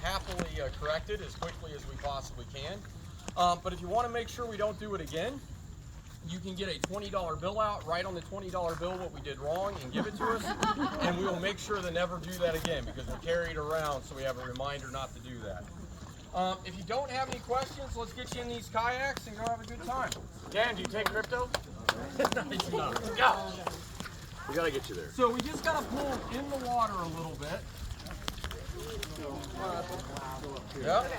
happily correct it as quickly as we possibly can. But if you want to make sure we don't do it again, you can get a $20 bill out, write on the $20 bill what we did wrong and give it to us, and we will make sure to never do that again because we carry it around so we have a reminder not to do that. If you don't have any questions, let's get you in these kayaks and go have a good time. Dan, do you take crypto? Nice enough. Go! We gotta get you there. So we just gotta pull in the water a little bit. Yep.